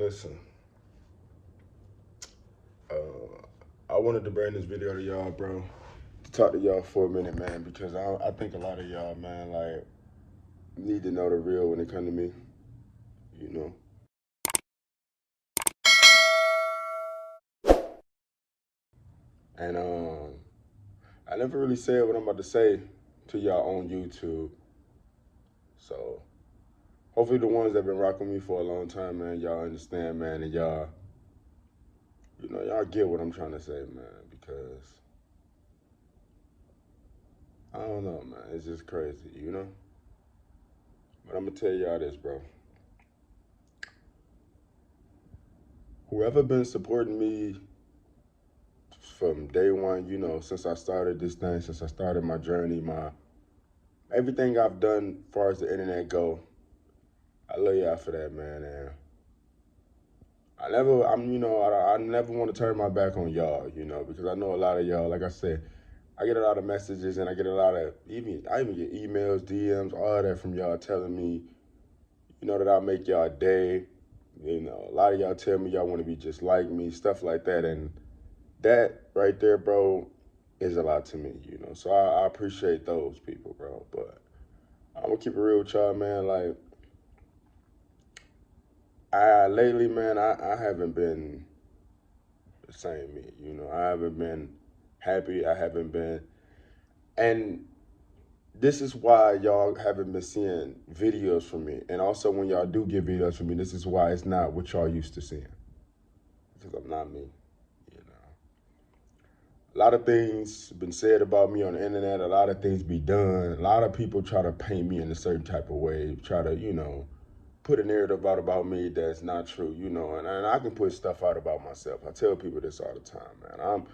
listen. I wanted to bring this video to y'all, bro, to talk to y'all for a minute, man, because I think a lot of y'all, man, like, need to know the real when it come to me, you know. And I never really said what I'm about to say to y'all on YouTube. So hopefully the ones that been rocking with me for a long time, man, y'all understand, man, and y'all, y'all get what I'm trying to say, man, because I don't know, man, it's just crazy, you know? But I'm gonna tell y'all this, bro. Whoever been supporting me from day one, since I started this thing, since I started my journey, everything I've done as far as the internet go, I love y'all for that, man. And I never want to turn my back on y'all, because I know a lot of y'all, like I said, I get a lot of messages and I get a lot of, I even get emails, DMs, all that from y'all telling me, that I'll make y'all day. A lot of y'all tell me y'all want to be just like me, stuff like that. And that right there, bro, is a lot to me, So I appreciate those people, bro. But I'm gonna keep it real with y'all, man. Like, lately, man, I haven't been the same me, I haven't been happy. I haven't been, and this is why y'all haven't been seeing videos from me. And also when y'all do get videos from me, this is why it's not what y'all used to seeing. Because I'm not me, A lot of things been said about me on the internet. A lot of things be done. A lot of people try to paint me in a certain type of way, try to, put a narrative out about me that's not true, and I can put stuff out about myself. I tell people this all the time, man.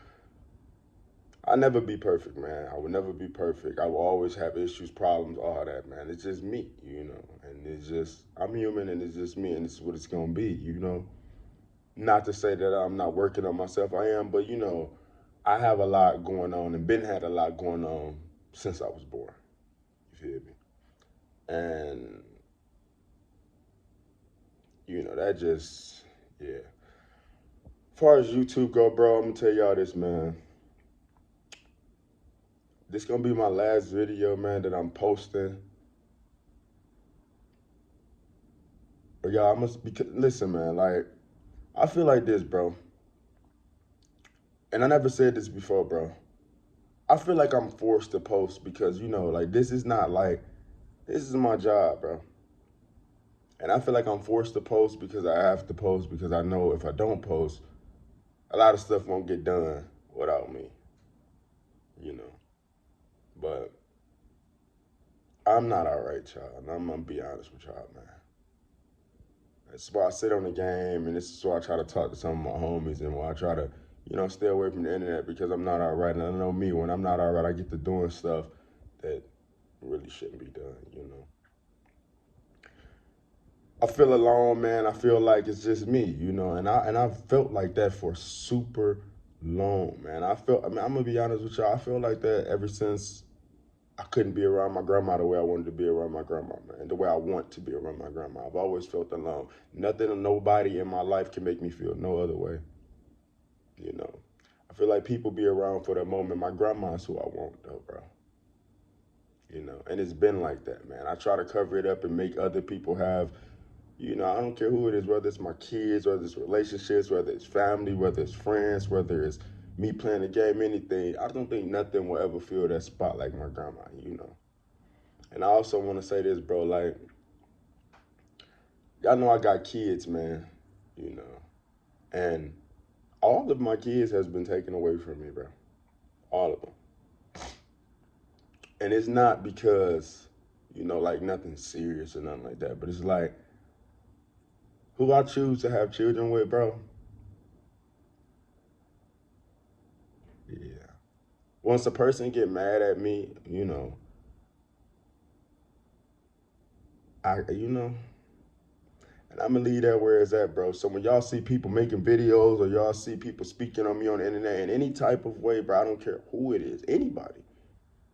I'll never be perfect, man. I will never be perfect. I will always have issues, problems, all that, man. It's just me, and it's just, I'm human and it's just me and it's what it's gonna be, Not to say that I'm not working on myself, I am, but I have a lot going on and been had a lot going on since I was born. You feel me? And, that just, yeah. As far as YouTube go, bro, I'm gonna tell y'all this, man. This gonna be my last video, man, that I'm posting. But y'all, I must be, listen, man, like, I feel like this, bro. And I never said this before, bro. I feel like I'm forced to post because, like, this is not like, this is my job, bro. And I feel like I'm forced to post because I have to post because I know if I don't post, a lot of stuff won't get done without me, But I'm not all right, y'all. And I'm going to be honest with y'all, man. That's why I sit on the game, and this is why I try to talk to some of my homies, and why I try to, stay away from the internet because I'm not all right. And I know me, when I'm not all right, I get to doing stuff that really shouldn't be done. I feel alone, man. I feel like it's just me, and I've felt like that for super long, man. I'm gonna be honest with y'all. I feel like that ever since I couldn't be around my grandma the way I wanted to be around my grandma, man. The way I want to be around my grandma. I've always felt alone. Nothing or nobody in my life can make me feel no other way. I feel like people be around for that moment. My grandma's who I want, though, bro. And it's been like that, man. I try to cover it up and make other people have, I don't care who it is, whether it's my kids, whether it's relationships, whether it's family, whether it's friends, whether it's me playing a game, anything. I don't think nothing will ever fill that spot like my grandma. And I also want to say this, bro, like, y'all know I got kids, man, and all of my kids has been taken away from me, bro. All of them. And it's not because, like nothing serious or nothing like that, but it's like, who I choose to have children with, bro. Yeah. Once a person get mad at me, and I'm gonna leave that where it's at, bro. So when y'all see people making videos or y'all see people speaking on me on the internet in any type of way, bro, I don't care who it is, anybody.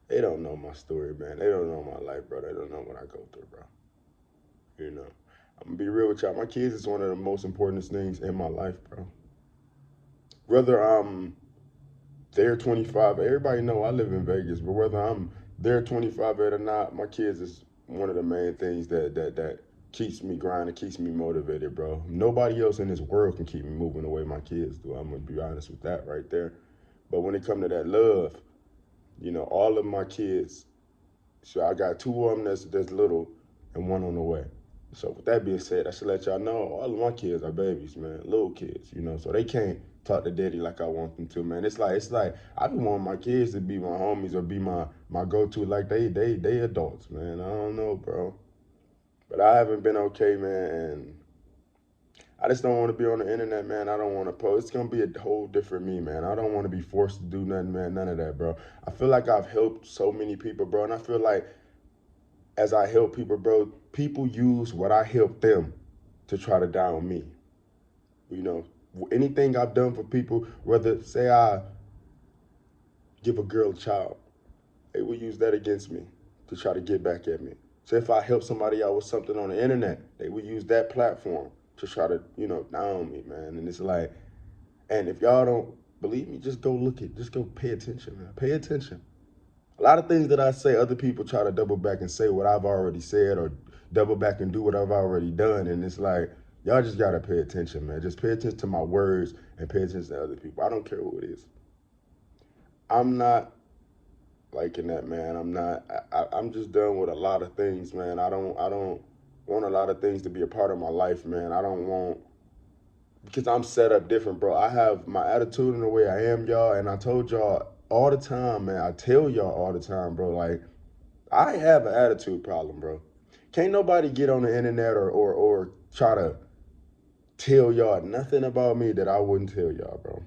They don't know my story, man. They don't know my life, bro. They don't know what I go through, bro. You know, I'm gonna be real with y'all. My kids is one of the most important things in my life, bro. Whether I'm there 25, everybody know I live in Vegas, but whether I'm there 25 or not, my kids is one of the main things that keeps me grinding, keeps me motivated, bro. Nobody else in this world can keep me moving the way my kids do. I'm gonna be honest with that right there. But when it comes to that love, all of my kids. So I got two of them that's little and one on the way. So with that being said, I should let y'all know all of my kids are babies, man, little kids, so they can't talk to daddy like I want them to, man. It's like I be wanting my kids to be my homies or be my go-to like they adults, man. I don't know, bro, but I haven't been okay, man, and I just don't want to be on the internet, man. I don't want to post. It's gonna be a whole different me, man. I don't want to be forced to do nothing, man. None of that, bro. I feel like I've helped so many people, bro, and I feel like as I help people, bro, people use what I help them to try to down me. Anything I've done for people, whether say I give a girl a child, they will use that against me to try to get back at me. So if I help somebody out with something on the internet, they will use that platform to try to, down me, man. And it's like, and if y'all don't believe me, just go look at, just go pay attention, man. Pay attention. A lot of things that I say, other people try to double back and say what I've already said or double back and do what I've already done. And it's like, y'all just got to pay attention, man. Just pay attention to my words and pay attention to other people. I don't care who it is. I'm not liking that, man. I'm just done with a lot of things, man. I don't want a lot of things to be a part of my life, man. I don't want, because I'm set up different, bro. I have my attitude in the way I am, y'all. And I told y'all all the time, man. I tell y'all all the time, bro. Like, I have an attitude problem, bro. Can't nobody get on the internet or try to tell y'all nothing about me that I wouldn't tell y'all, bro.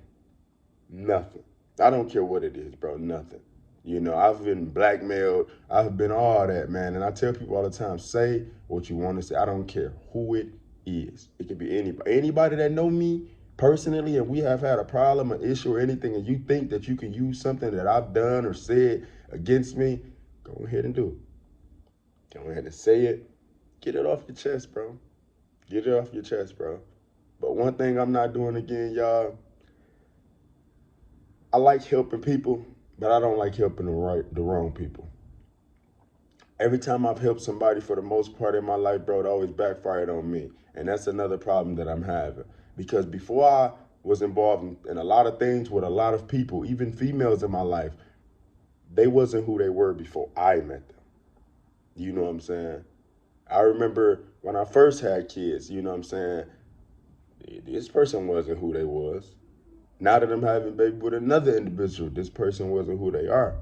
Nothing. I don't care what it is, bro. Nothing. I've been blackmailed. I've been all that, man. And I tell people all the time, say what you want to say. I don't care who it is. It could be anybody. Anybody that know me personally and we have had a problem, an issue or anything, and you think that you can use something that I've done or said against me, go ahead and do it. Go ahead and say it. Get it off your chest, bro. Get it off your chest, bro. But one thing I'm not doing again, y'all, I like helping people, but I don't like helping the wrong people. Every time I've helped somebody for the most part in my life, bro, it always backfired on me. And that's another problem that I'm having. Because before I was involved in a lot of things with a lot of people, even females in my life, they wasn't who they were before I met them. You know what I'm saying? I remember when I first had kids, you know what I'm saying? This person wasn't who they was. Now that I'm having a baby with another individual, this person wasn't who they are.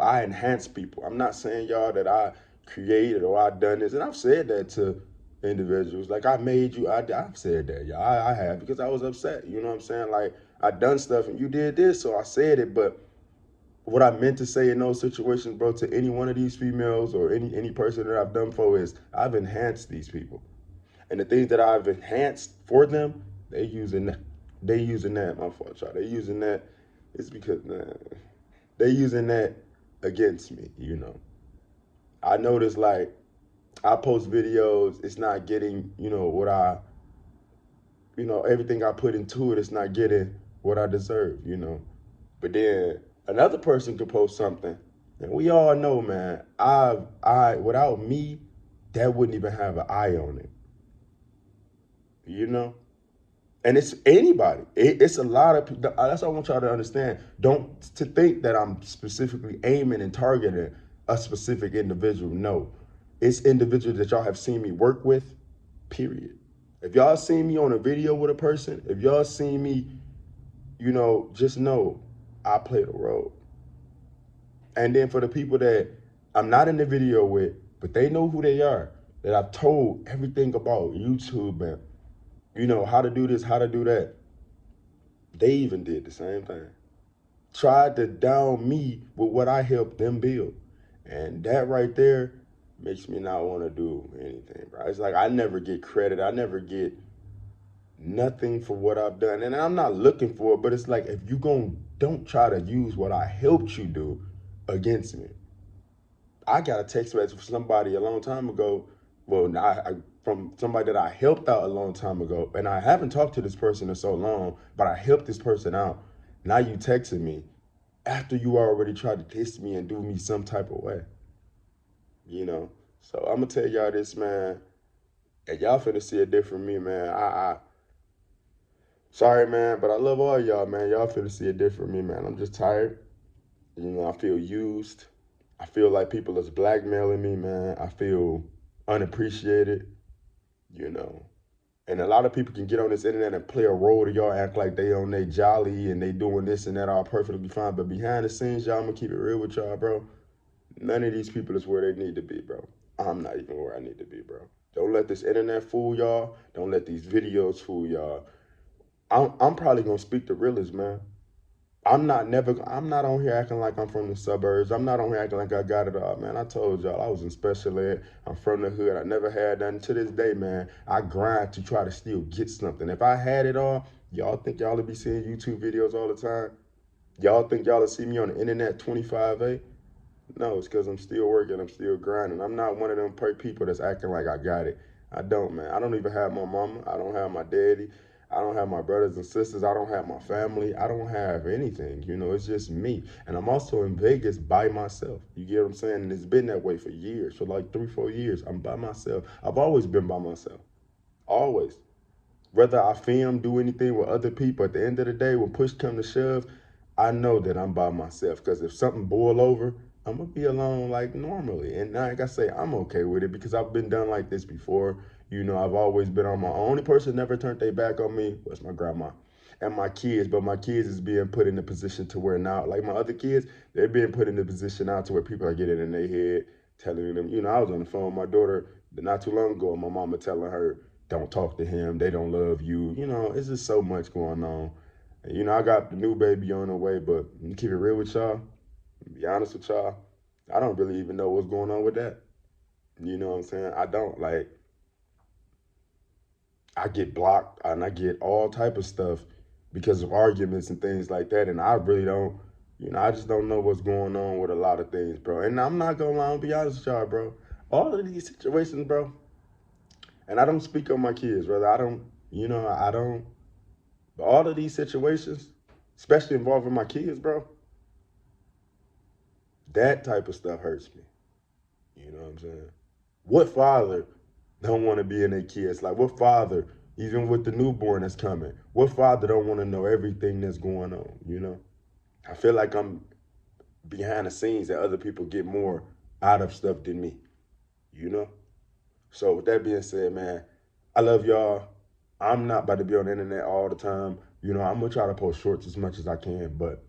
I enhance people. I'm not saying, y'all, that I created or I done this. And I've said that to individuals. Like, I made you. I've said that, y'all. I have, because I was upset. You know what I'm saying? Like, I done stuff and you did this, so I said it. But what I meant to say in those situations, bro, to any one of these females or any person that I've done for is I've enhanced these people. And the things that I've enhanced for them, they using that. My fault, y'all. They using that. It's because, man, they using that against me, I notice, like, I post videos, it's not getting, what everything I put into it, it's not getting what I deserve. But then another person could post something, and we all know, man, without me, that wouldn't even have an eye on it. And it's anybody. It's a lot of people. That's what I want y'all to understand. Don't to think that I'm specifically aiming and targeting a specific individual. No, it's individuals that y'all have seen me work with, period. If y'all seen me on a video with a person, if y'all seen me, just know I played a role. And then for the people that I'm not in the video with, but they know who they are, that I've told everything about YouTube and how to do this, how to do that. They even did the same thing. Tried to down me with what I helped them build. And that right there makes me not want to do anything, bro. It's like I never get credit. I never get nothing for what I've done. And I'm not looking for it, but it's like, if you don't try to use what I helped you do against me. I got a text message from somebody a long time ago well, from somebody that I helped out a long time ago, and I haven't talked to this person in so long, but I helped this person out. Now you texting me after you already tried to diss me and do me some type of way, you know. So I'm gonna tell y'all this, man, and y'all finna see it different from me, man. Sorry, man, but I love all y'all, man. Y'all finna see it different from me, man. I'm just tired. You know, I feel used. I feel like people is blackmailing me, man. I feel unappreciated, you know. And a lot of people can get on this internet and play a role to y'all, act like they on they jolly and they doing this and that all perfectly fine. But behind the scenes, y'all, I'm gonna keep it real with y'all, bro. None of these people is where they need to be, bro. I'm not even where I need to be, bro. Don't let this internet fool y'all. Don't let these videos fool y'all. I'm probably gonna speak the realest, man. I'm not on here acting like I'm from the suburbs. I'm not on here acting like I got it all, man. I told y'all I was in special ed. I'm from the hood. I never had nothing. To this day, man, I grind to try to still get something. If I had it all, y'all think y'all would be seeing YouTube videos all the time? Y'all think y'all would see me on the internet 25/8? No, it's because I'm still working. I'm still grinding. I'm not one of them people that's acting like I got it. I don't, man. I don't even have my mama. I don't have my daddy. I don't have my brothers and sisters. I don't have my family. I don't have anything. You know, it's just me. And I'm also in Vegas by myself. You get what I'm saying? And it's been that way for years, for like 3-4 years. I'm by myself. I've always been by myself. Always. Whether I film, do anything with other people, at the end of the day, when push come to shove, I know that I'm by myself. Because if something boil over, I'm going to be alone like normally. And like I say, I'm okay with it because I've been done like this before. You know, I've always been on my own. Only person never turned their back on me was my grandma and my kids. But my kids is being put in a position to where now, like my other kids, they're being put in a position now to where people are getting in their head, telling them, you know, I was on the phone with my daughter not too long ago, and my mama telling her, don't talk to him, they don't love you. You know, it's just so much going on. And, you know, I got the new baby on the way, but to keep it real with y'all, be honest with y'all, I don't really even know what's going on with that. You know what I'm saying? I don't. Like, I get blocked and I get all type of stuff because of arguments and things like that. And I really don't, you know, I just don't know what's going on with a lot of things, bro. And I'm not gonna lie, I'll be honest with y'all, bro. All of these situations, bro, and I don't speak on my kids, brother. I don't, you know, I don't, but all of these situations, especially involving my kids, bro, that type of stuff hurts me. You know what I'm saying? What father don't want to be in their kids? Like, what father, even with the newborn that's coming, what father don't want to know everything that's going on, you know? I feel like I'm behind the scenes that other people get more out of stuff than me, you know? So with that being said, man, I love y'all. I'm not about to be on the internet all the time. You know, I'm gonna try to post shorts as much as I can, but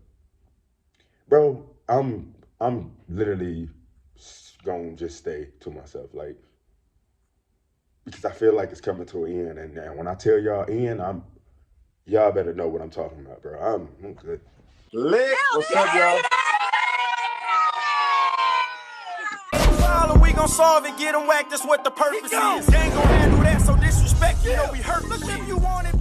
bro, I'm literally gonna just stay to myself. Like, because I feel like it's coming to an end. And when I tell y'all end, y'all better know what I'm talking about, bro. I'm good. Lit. What's up, y'all? We gon' solve it, get them whacked, that's what the purpose is. They ain't gon' handle that, so disrespect, you know we hurt. Look, if you want it.